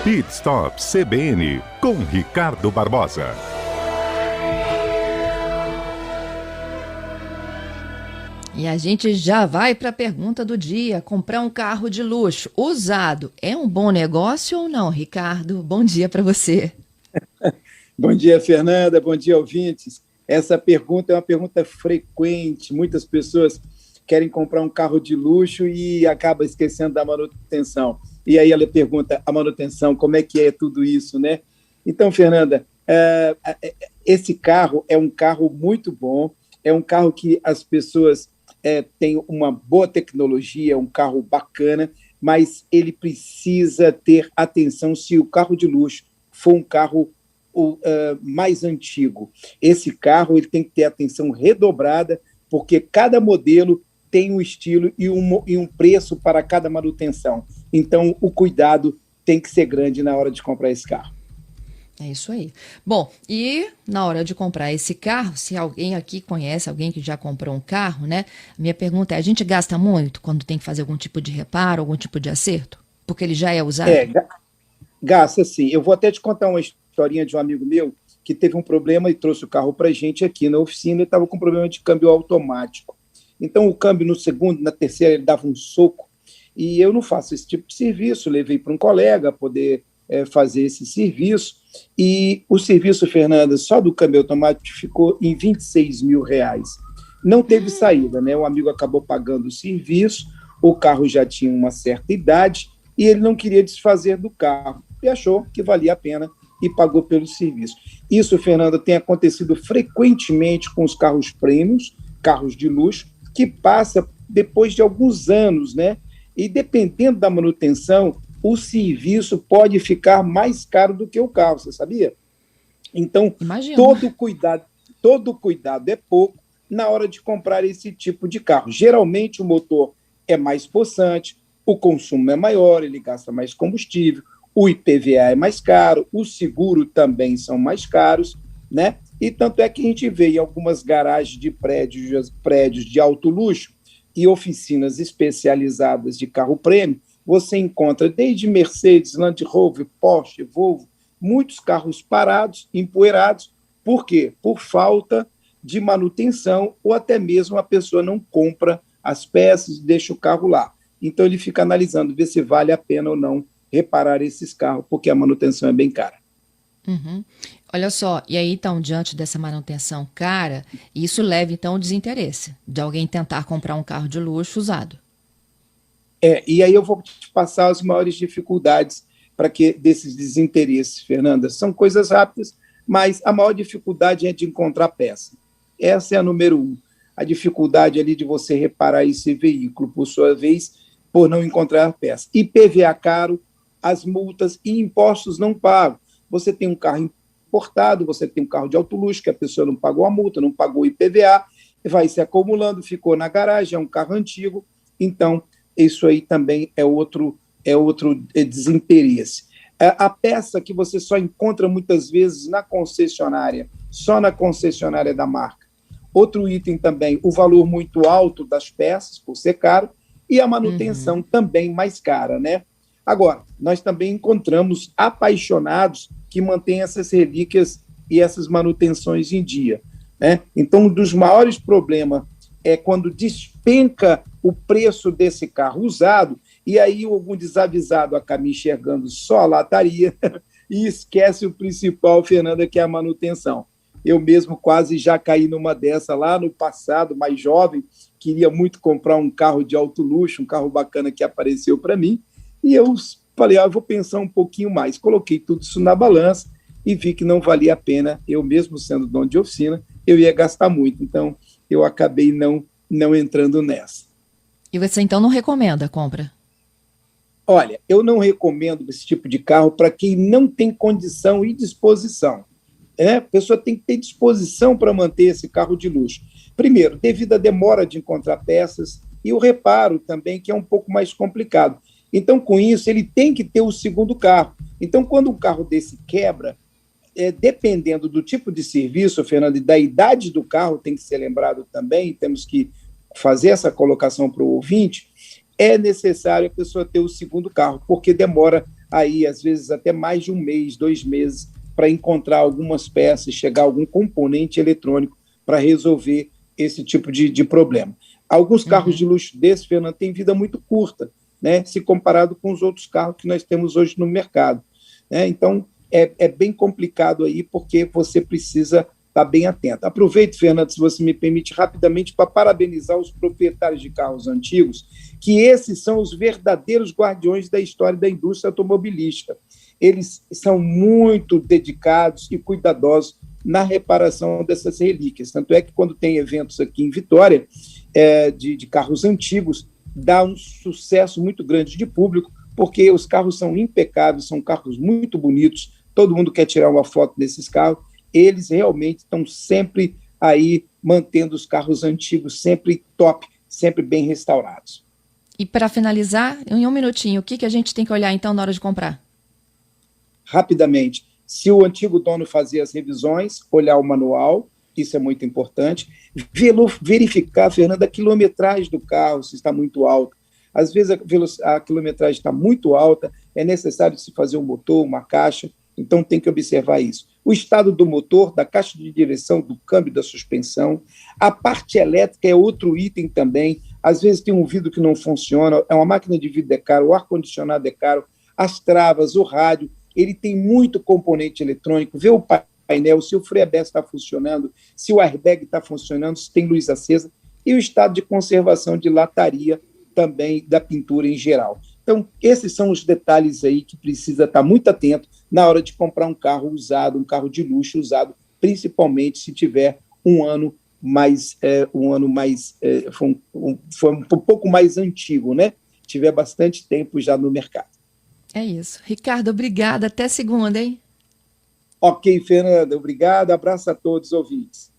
Pit Stop CBN, com Ricardo Barbosa. E a gente já vai para a pergunta do dia. Comprar um carro de luxo usado é um bom negócio ou não, Ricardo? Bom dia para você. Bom dia, Fernanda. Bom dia, ouvintes. Essa pergunta é uma pergunta frequente. Muitas pessoas querem comprar um carro de luxo e acabam esquecendo da manutenção. E aí ela pergunta, a manutenção, como é que é tudo isso, né? Então, Fernanda, esse carro é um carro muito bom, é um carro que as pessoas têm uma boa tecnologia, um carro bacana, mas ele precisa ter atenção se o carro de luxo for um carro mais antigo. Esse carro ele tem que ter atenção redobrada, porque cada modelo tem um estilo e um preço para cada manutenção. Então, o cuidado tem que ser grande na hora de comprar esse carro. É isso aí. Bom, e na hora de comprar esse carro, se alguém aqui conhece, alguém que já comprou um carro, né? Minha pergunta é, a gente gasta muito quando tem que fazer algum tipo de reparo, algum tipo de acerto? Porque ele já é usado? Gasta sim. Eu vou até te contar uma historinha de um amigo meu que teve um problema e trouxe o carro para a gente aqui na oficina e estava com problema de câmbio automático. Então, o câmbio no segundo, na terceira, ele dava um soco. E eu não faço esse tipo de serviço. Levei para um colega poder fazer esse serviço. E o serviço, Fernanda, só do câmbio automático ficou em R$26 mil. Não teve saída, né? O amigo acabou pagando o serviço, o carro já tinha uma certa idade e ele não queria desfazer do carro. E achou que valia a pena e pagou pelo serviço. Isso, Fernanda, tem acontecido frequentemente com os carros premiums, carros de luxo, que passa depois de alguns anos, né? E dependendo da manutenção, o serviço pode ficar mais caro do que o carro, você sabia? Então, todo cuidado é pouco na hora de comprar esse tipo de carro. Geralmente, o motor é mais possante, o consumo é maior, ele gasta mais combustível, o IPVA é mais caro, o seguro também são mais caros, né? E tanto é que a gente vê em algumas garagens de prédios de alto luxo e oficinas especializadas de carro prêmio, você encontra desde Mercedes, Land Rover, Porsche, Volvo, muitos carros parados, empoeirados. Por quê? Por falta de manutenção ou até mesmo a pessoa não compra as peças e deixa o carro lá. Então ele fica analisando, ver se vale a pena ou não reparar esses carros, porque a manutenção é bem cara. Uhum. Olha só, e aí então, diante dessa manutenção cara, isso leva então ao desinteresse de alguém tentar comprar um carro de luxo usado. E aí eu vou te passar as maiores dificuldades desses desinteresses, Fernanda. São coisas rápidas, mas a maior dificuldade é de encontrar peça. Essa é a número 1. A dificuldade ali de você reparar esse veículo, por sua vez, por não encontrar peça. IPVA caro, as multas e impostos não pagam. Você tem um carro importado, você tem um carro de alto luxo, que a pessoa não pagou a multa, não pagou o IPVA, vai se acumulando, ficou na garagem, é um carro antigo, então isso aí também é outro desinteresse. A peça que você só encontra muitas vezes na concessionária, só na concessionária da marca. Outro item também, o valor muito alto das peças, por ser caro, e a manutenção também mais cara, né? Agora, nós também encontramos apaixonados que mantêm essas relíquias e essas manutenções em dia, né? Então, um dos maiores problemas é quando despenca o preço desse carro usado e aí algum desavisado acaba enxergando só a lataria e esquece o principal, Fernanda, que é a manutenção. Eu mesmo quase já caí numa dessa lá no passado, mais jovem, queria muito comprar um carro de alto luxo, um carro bacana que apareceu para mim, e eu falei, eu vou pensar um pouquinho mais. Coloquei tudo isso na balança e vi que não valia a pena, eu mesmo sendo dono de oficina, eu ia gastar muito, então eu acabei não entrando nessa. E você então não recomenda a compra? Olha, eu não recomendo esse tipo de carro para quem não tem condição e disposição. A pessoa tem que ter disposição para manter esse carro de luxo. Primeiro, devido à demora de encontrar peças e o reparo também, que é um pouco mais complicado. Então, com isso, ele tem que ter o segundo carro. Então, quando um carro desse quebra, dependendo do tipo de serviço, Fernando, e da idade do carro, tem que ser lembrado também, temos que fazer essa colocação para o ouvinte, é necessário a pessoa ter o segundo carro, porque demora aí, às vezes, até mais de um mês, 2 meses, para encontrar algumas peças, chegar a algum componente eletrônico para resolver esse tipo de problema. Alguns carros de luxo desse, Fernando, têm vida muito curta, né, se comparado com os outros carros que nós temos hoje no mercado, né? Então, é bem complicado aí, porque você precisa estar bem atento. Aproveito, Fernando, se você me permite, rapidamente, para parabenizar os proprietários de carros antigos, que esses são os verdadeiros guardiões da história da indústria automobilística. Eles são muito dedicados e cuidadosos na reparação dessas relíquias. Tanto é que, quando tem eventos aqui em Vitória, de carros antigos, dá um sucesso muito grande de público, porque os carros são impecáveis, são carros muito bonitos, todo mundo quer tirar uma foto desses carros, eles realmente estão sempre aí mantendo os carros antigos sempre top, sempre bem restaurados. E para finalizar, em um minutinho, o que a gente tem que olhar então na hora de comprar? Rapidamente, se o antigo dono fazia as revisões, olhar o manual, isso é muito importante, verificar, Fernanda, a quilometragem do carro, se está muito alta. Às vezes a quilometragem está muito alta, é necessário se fazer um motor, uma caixa, então tem que observar isso. O estado do motor, da caixa de direção, do câmbio, da suspensão. A parte elétrica é outro item também. Às vezes tem um vidro que não funciona, é uma máquina de vidro é caro, o ar-condicionado é caro, as travas, o rádio, ele tem muito componente eletrônico, vê o painel, se o freio aberto está funcionando, se o airbag está funcionando, se tem luz acesa, e o estado de conservação de lataria também da pintura em geral. Então, esses são os detalhes aí que precisa estar muito atento na hora de comprar um carro usado, um carro de luxo usado, principalmente se tiver um ano mais, foi um pouco mais antigo, né? Tiver bastante tempo já no mercado. É isso. Ricardo, obrigada. Até segunda, hein? Ok, Fernanda, obrigado. Abraço a todos os ouvintes.